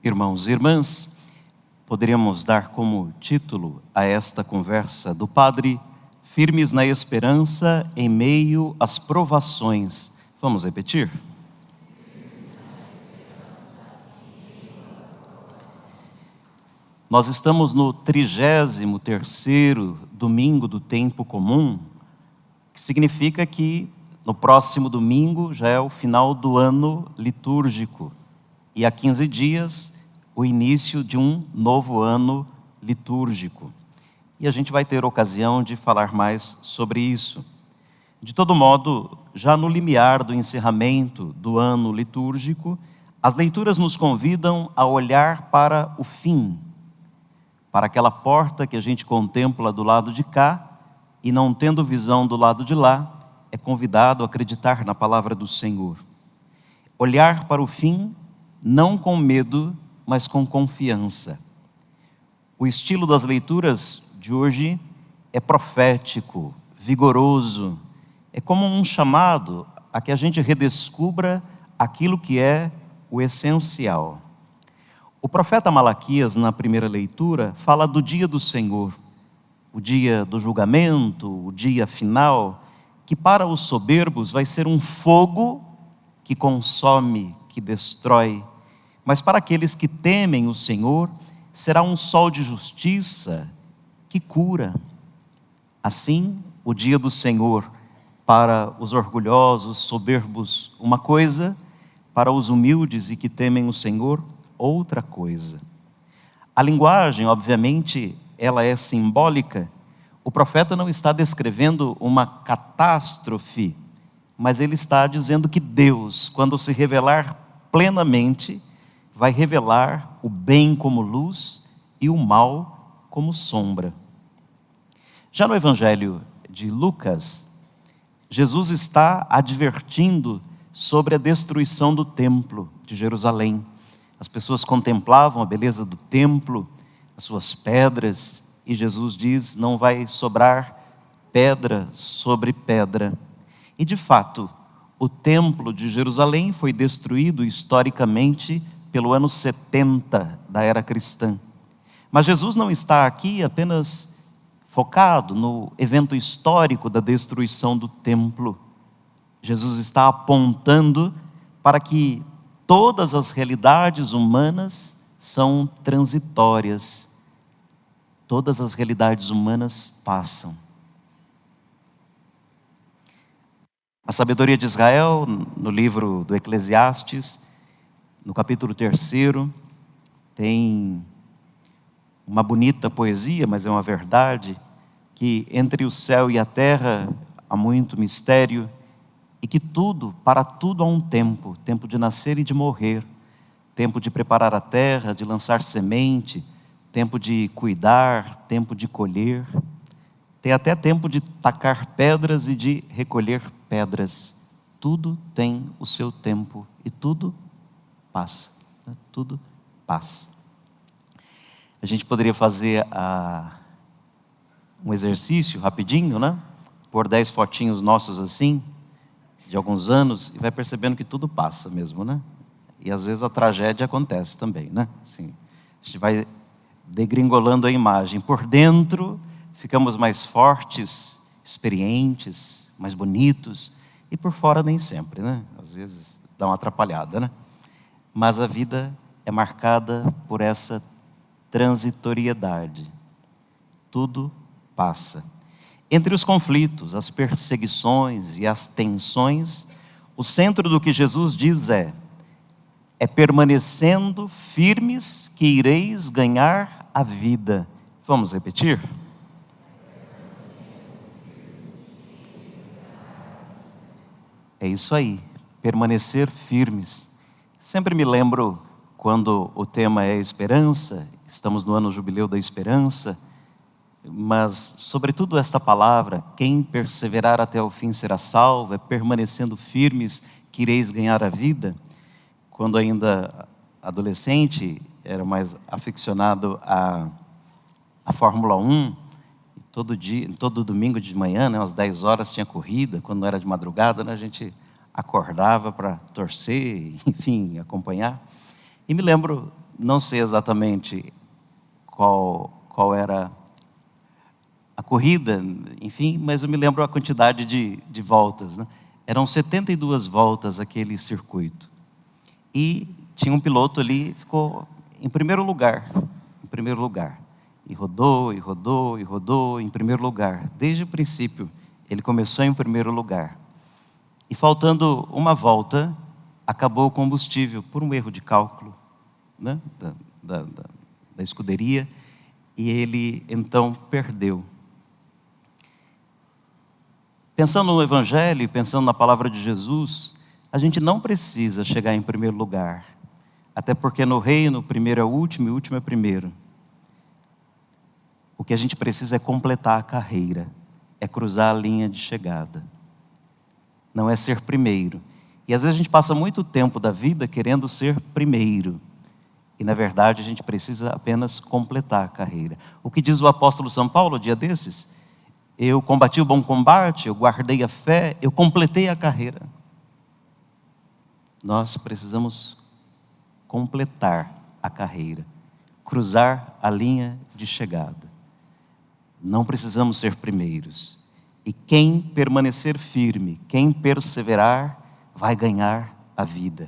Irmãos e irmãs, poderíamos dar como título a esta conversa do Padre: Firmes na esperança em meio às provações. Vamos repetir? Nós estamos no 33º domingo do tempo comum, que significa que no próximo domingo já é o final do ano litúrgico e há 15 dias o início de um novo ano litúrgico. E a gente vai ter ocasião de falar mais sobre isso. De todo modo, já no limiar do encerramento do ano litúrgico, as leituras nos convidam a olhar para o fim, para aquela porta que a gente contempla do lado de cá e, não tendo visão do lado de lá, é convidado a acreditar na palavra do Senhor. Olhar para o fim, não com medo, mas com confiança. O estilo das leituras de hoje é profético, vigoroso, é como um chamado a que a gente redescubra aquilo que é o essencial. O profeta Malaquias, na primeira leitura, fala do dia do Senhor, o dia do julgamento, o dia final, que para os soberbos vai ser um fogo que consome, que destrói, mas para aqueles que temem o Senhor, será um sol de justiça que cura. Assim, o dia do Senhor, para os orgulhosos, soberbos, uma coisa, para os humildes e que temem o Senhor, outra coisa. A linguagem, obviamente, ela é simbólica. O profeta não está descrevendo uma catástrofe, mas ele está dizendo que Deus, quando se revelar plenamente, vai revelar o bem como luz e o mal como sombra. Já no Evangelho de Lucas, Jesus está advertindo sobre a destruição do templo de Jerusalém. As pessoas contemplavam a beleza do templo, as suas pedras, e Jesus diz: não vai sobrar pedra sobre pedra. E de fato, o templo de Jerusalém foi destruído historicamente pelo ano 70 da era cristã. Mas Jesus não está aqui apenas focado no evento histórico da destruição do templo. Jesus está apontando para que todas as realidades humanas são transitórias. Todas as realidades humanas passam. A sabedoria de Israel, no livro do Eclesiastes, no capítulo 3, tem uma bonita poesia, mas é uma verdade, que entre o céu e a terra há muito mistério, e que para tudo há um tempo, tempo de nascer e de morrer, tempo de preparar a terra, de lançar semente, tempo de cuidar, tempo de colher, tem até tempo de tacar pedras e de recolher pedras. Tudo tem o seu tempo e tudo passa, né? Tudo passa. A gente poderia fazer um exercício rapidinho, né? Pôr 10 fotinhos nossos assim, de alguns anos, e vai percebendo que tudo passa mesmo, né? E às vezes a tragédia acontece também, né? Assim, a gente vai degringolando a imagem. Por dentro, ficamos mais fortes, experientes, mais bonitos, e por fora nem sempre, né? Às vezes dá uma atrapalhada, né? Mas a vida é marcada por essa transitoriedade. Tudo passa. Entre os conflitos, as perseguições e as tensões, o centro do que Jesus diz é permanecendo firmes que ireis ganhar a vida. Vamos repetir? É isso aí, permanecer firmes. Sempre me lembro quando o tema é esperança, estamos no ano jubileu da esperança, mas sobretudo esta palavra, quem perseverar até o fim será salvo, é permanecendo firmes que ireis ganhar a vida. Quando ainda adolescente, era mais aficionado à Fórmula 1, todo domingo de manhã, né, às 10 horas tinha corrida, quando não era de madrugada, né, a gente acordava para torcer, enfim, acompanhar. E me lembro não sei exatamente qual era a corrida, enfim, mas eu me lembro a quantidade de voltas, né? Eram 72 voltas aquele circuito. E tinha um piloto ali, ficou em primeiro lugar. E rodou, e rodou, e rodou em primeiro lugar. Desde o princípio, ele começou em primeiro lugar. E faltando uma volta, acabou o combustível por um erro de cálculo, né, da escuderia, e ele então perdeu. Pensando no Evangelho, pensando na palavra de Jesus, a gente não precisa chegar em primeiro lugar, até porque no reino, o primeiro é o último e o último é o primeiro. O que a gente precisa é completar a carreira, é cruzar a linha de chegada, não é ser primeiro. E às vezes a gente passa muito tempo da vida querendo ser primeiro, e na verdade a gente precisa apenas completar a carreira. O que diz o apóstolo São Paulo, dia desses? Eu combati o bom combate, eu guardei a fé, eu completei a carreira. Nós precisamos completar a carreira, cruzar a linha de chegada. Não precisamos ser primeiros. E quem permanecer firme, quem perseverar, vai ganhar a vida.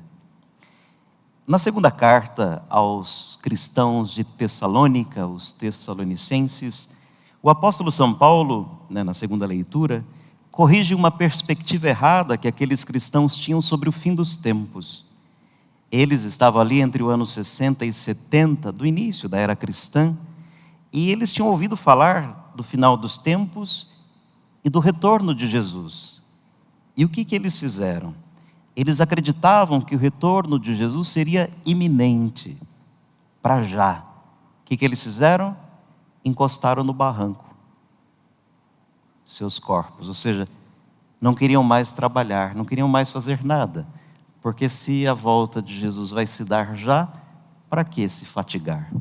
Na segunda carta aos cristãos de Tessalônica, os tessalonicenses, o apóstolo São Paulo, na segunda leitura, corrige uma perspectiva errada que aqueles cristãos tinham sobre o fim dos tempos. Eles estavam ali entre o ano 60 e 70, do início da era cristã, e eles tinham ouvido falar do final dos tempos e do retorno de Jesus. E o que eles fizeram? Eles acreditavam que o retorno de Jesus seria iminente, para já. O que eles fizeram? Encostaram no barranco seus corpos, ou seja, não queriam mais trabalhar, não queriam mais fazer nada, porque se a volta de Jesus vai se dar já, para que se fatigar?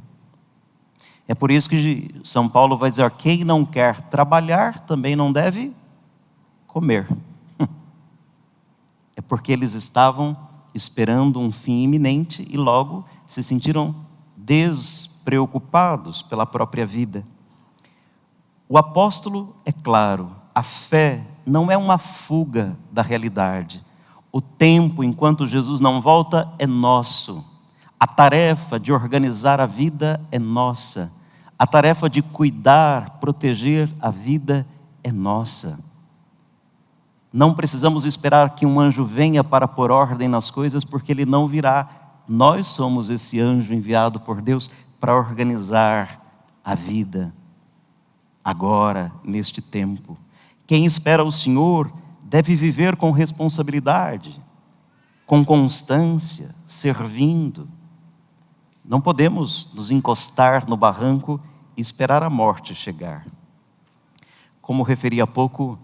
É por isso que São Paulo vai dizer, quem não quer trabalhar também não deve comer. É porque eles estavam esperando um fim iminente e logo se sentiram despreocupados pela própria vida. O apóstolo é claro, a fé não é uma fuga da realidade. O tempo enquanto Jesus não volta é nosso. A tarefa de organizar a vida é nossa. A tarefa de cuidar, proteger a vida é nossa. Não precisamos esperar que um anjo venha para pôr ordem nas coisas, porque ele não virá. Nós somos esse anjo enviado por Deus para organizar a vida, agora, neste tempo. Quem espera o Senhor deve viver com responsabilidade, com constância, servindo. Não podemos nos encostar no barranco e esperar a morte chegar. Como referi há pouco,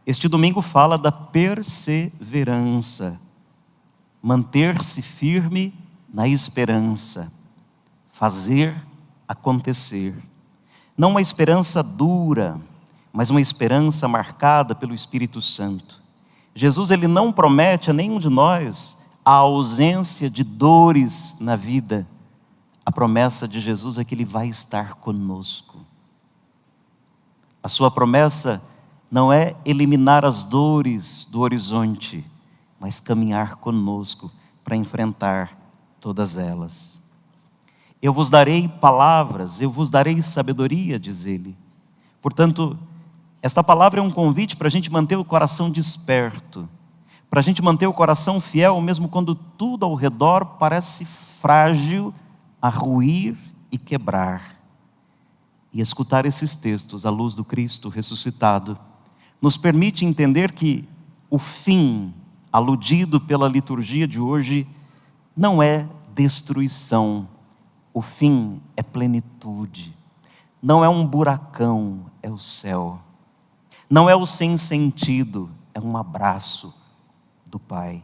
este domingo fala da perseverança, manter-se firme na esperança, fazer acontecer. Não uma esperança dura, mas uma esperança marcada pelo Espírito Santo. Jesus, ele não promete a nenhum de nós a ausência de dores na vida. A promessa de Jesus é que ele vai estar conosco. A sua promessa não é eliminar as dores do horizonte, mas caminhar conosco para enfrentar todas elas. Eu vos darei palavras, eu vos darei sabedoria, diz ele. Portanto, esta palavra é um convite para a gente manter o coração desperto, para a gente manter o coração fiel, mesmo quando tudo ao redor parece frágil, a ruir e quebrar. E escutar esses textos à luz do Cristo ressuscitado nos permite entender que o fim aludido pela liturgia de hoje não é destruição, o fim é plenitude. Não é um buracão, é o céu. Não é o sem sentido, é um abraço do Pai.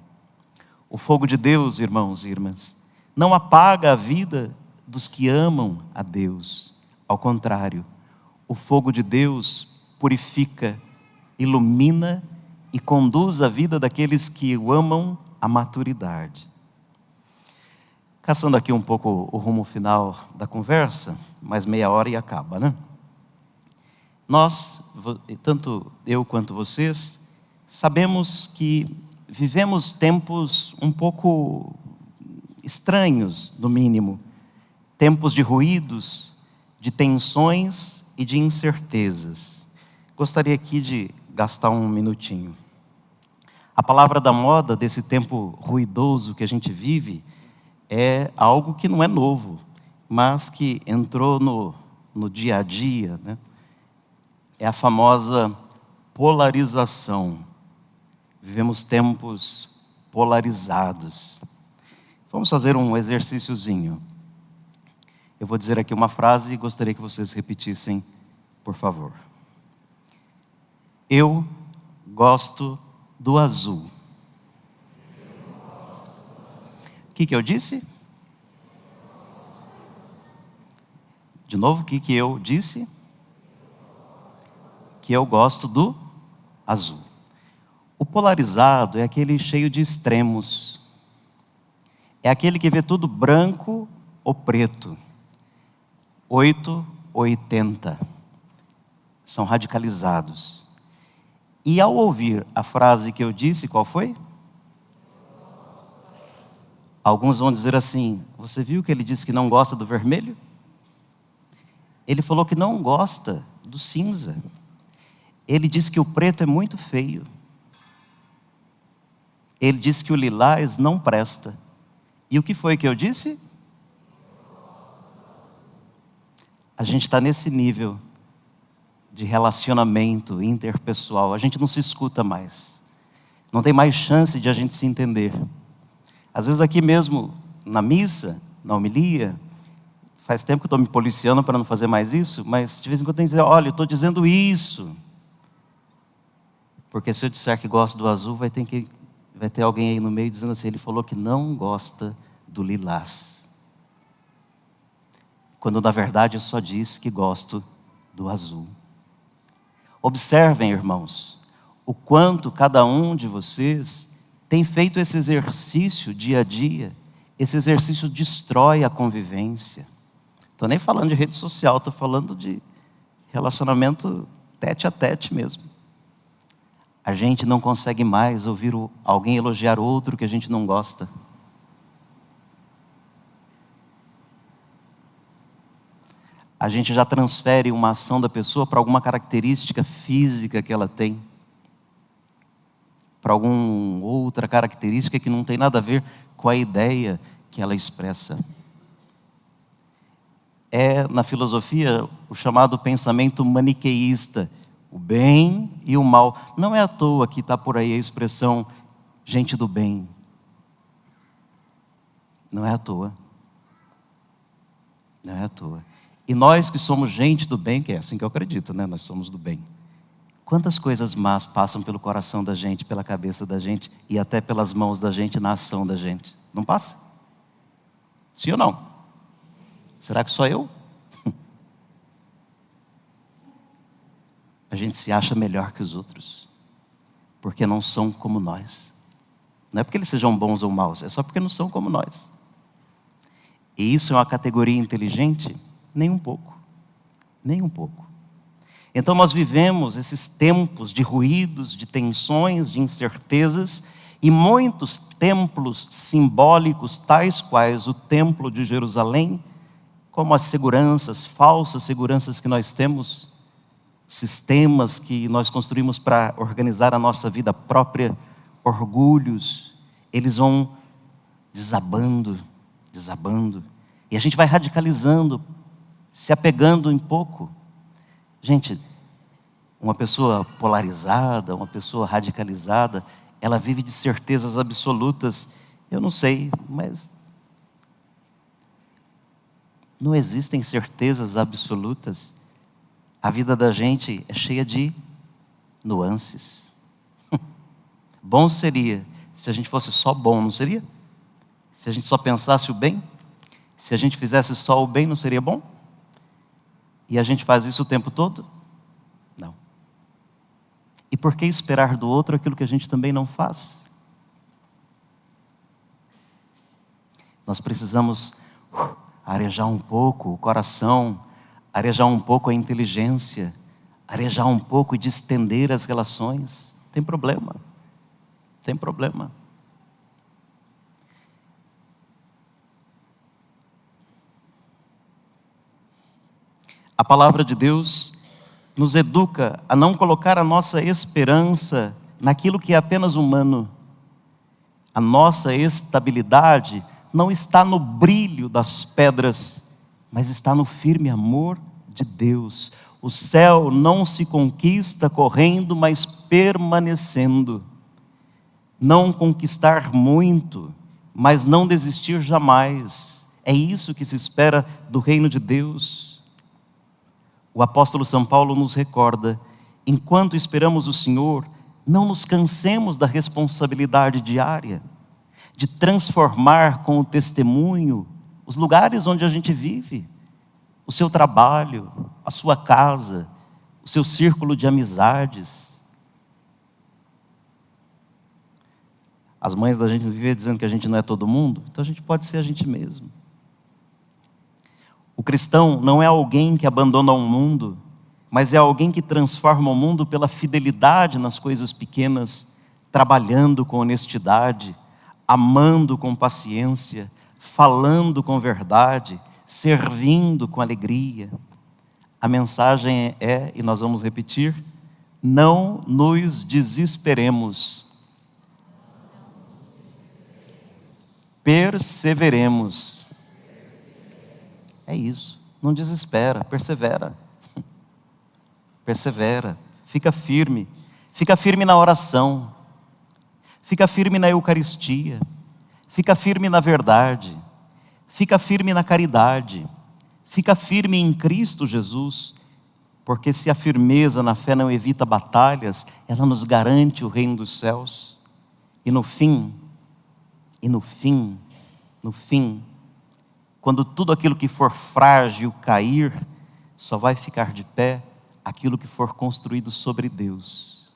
O fogo de Deus, irmãos e irmãs, não apaga a vida dos que amam a Deus. Ao contrário, o fogo de Deus purifica, ilumina e conduz a vida daqueles que o amam à maturidade. Caçando aqui um pouco o rumo final da conversa, mais meia hora e acaba, né? Nós, tanto eu quanto vocês, sabemos que vivemos tempos um pouco estranhos, no mínimo. Tempos de ruídos, de tensões e de incertezas. Gostaria aqui de gastar um minutinho. A palavra da moda desse tempo ruidoso que a gente vive é algo que não é novo, mas que entrou no dia a dia, né? É a famosa polarização. Vivemos tempos polarizados. Vamos fazer um exercíciozinho. Eu vou dizer aqui uma frase e gostaria que vocês repetissem, por favor. Eu gosto do azul. O que eu disse? De novo, o que eu disse? Que eu gosto do azul. O polarizado é aquele cheio de extremos. É aquele que vê tudo branco ou preto. 8 ou 80. São radicalizados. E ao ouvir a frase que eu disse, qual foi? Alguns vão dizer assim: você viu que ele disse que não gosta do vermelho? Ele falou que não gosta do cinza. Ele disse que o preto é muito feio. Ele disse que o lilás não presta. E o que foi que eu disse? A gente está nesse nível de relacionamento interpessoal. A gente não se escuta mais. Não tem mais chance de a gente se entender. Às vezes aqui mesmo, na missa, na homilia, faz tempo que eu estou me policiando para não fazer mais isso, mas de vez em quando tem que dizer: olha, eu estou dizendo isso. Porque se eu disser que gosto do azul, vai ter alguém aí no meio dizendo assim: ele falou que não gosta do lilás. Quando na verdade eu só disse que gosto do azul. Observem, irmãos, o quanto cada um de vocês tem feito esse exercício dia a dia. Esse exercício destrói a convivência. Estou nem falando de rede social, estou falando de relacionamento tete a tete mesmo. A gente não consegue mais ouvir alguém elogiar outro que a gente não gosta. A gente já transfere uma ação da pessoa para alguma característica física que ela tem, para alguma outra característica que não tem nada a ver com a ideia que ela expressa. É, na filosofia, o chamado pensamento maniqueísta, o bem e o mal. Não é à toa que está por aí a expressão gente do bem. Não é à toa. Não é à toa. E nós que somos gente do bem, que é assim que eu acredito, né? Nós somos do bem. Quantas coisas más passam pelo coração da gente, pela cabeça da gente e até pelas mãos da gente na ação da gente? Não passa? Sim ou não? Será que só eu? A gente se acha melhor que os outros, porque não são como nós. Não é porque eles sejam bons ou maus, é só porque não são como nós. E isso é uma categoria inteligente? Nem um pouco. Nem um pouco. Então nós vivemos esses tempos de ruídos, de tensões, de incertezas, e muitos templos simbólicos, tais quais o Templo de Jerusalém, como as seguranças, falsas seguranças que nós temos, sistemas que nós construímos para organizar a nossa vida própria, orgulhos, eles vão desabando, e a gente vai radicalizando, se apegando em pouco. Gente, uma pessoa polarizada, uma pessoa radicalizada, ela vive de certezas absolutas. Eu não sei, mas não existem certezas absolutas. A vida da gente é cheia de nuances. Bom seria se a gente fosse só bom, não seria? Se a gente só pensasse o bem, se a gente fizesse só o bem, não seria bom? E a gente faz isso o tempo todo? Não. E por que esperar do outro aquilo que a gente também não faz? Nós precisamos arejar um pouco o coração, arejar um pouco a inteligência, arejar um pouco e distender as relações. Tem problema. Tem problema. A palavra de Deus nos educa a não colocar a nossa esperança naquilo que é apenas humano. A nossa estabilidade não está no brilho das pedras, mas está no firme amor de Deus. O céu não se conquista correndo, mas permanecendo. Não conquistar muito, mas não desistir jamais. É isso que se espera do reino de Deus. O apóstolo São Paulo nos recorda: enquanto esperamos o Senhor, não nos cansemos da responsabilidade diária, de transformar com o testemunho os lugares onde a gente vive, o seu trabalho, a sua casa, o seu círculo de amizades. As mães da gente vivem dizendo que a gente não é todo mundo, então a gente pode ser a gente mesmo. O cristão não é alguém que abandona o mundo, mas é alguém que transforma o mundo pela fidelidade nas coisas pequenas, trabalhando com honestidade, amando com paciência, falando com verdade, servindo com alegria. A mensagem é, e nós vamos repetir: não nos desesperemos, perseveremos. É isso, não desespera, persevera. Persevera, fica firme na oração, fica firme na Eucaristia, fica firme na verdade, fica firme na caridade, fica firme em Cristo Jesus, porque se a firmeza na fé não evita batalhas, ela nos garante o reino dos céus. E no fim, quando tudo aquilo que for frágil cair, só vai ficar de pé aquilo que for construído sobre Deus.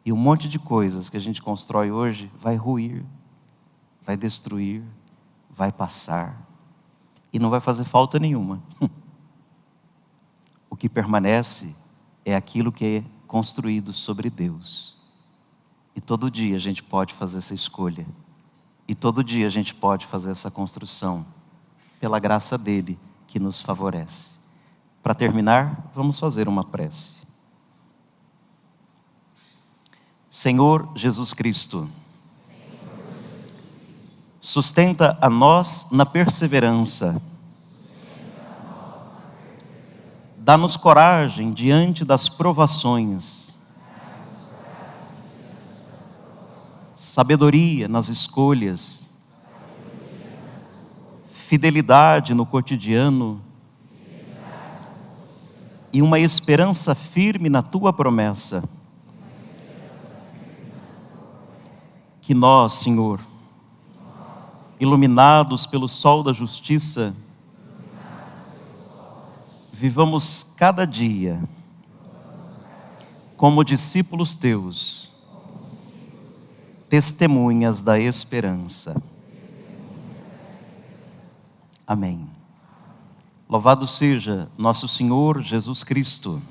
E um monte de coisas que a gente constrói hoje vai ruir, vai destruir, vai passar, e não vai fazer falta nenhuma. O que permanece é aquilo que é construído sobre Deus. E todo dia a gente pode fazer essa escolha, e todo dia a gente pode fazer essa construção, pela graça dele que nos favorece. Para terminar, vamos fazer uma prece. Senhor Jesus Cristo, sustenta a nós na perseverança. Dá-nos coragem diante das provações. Sabedoria nas escolhas. Fidelidade no cotidiano. E uma esperança firme na tua promessa. Que nós, Senhor, iluminados pelo sol da justiça, vivamos cada dia como discípulos teus, testemunhas da esperança. Amém. Louvado seja nosso Senhor Jesus Cristo.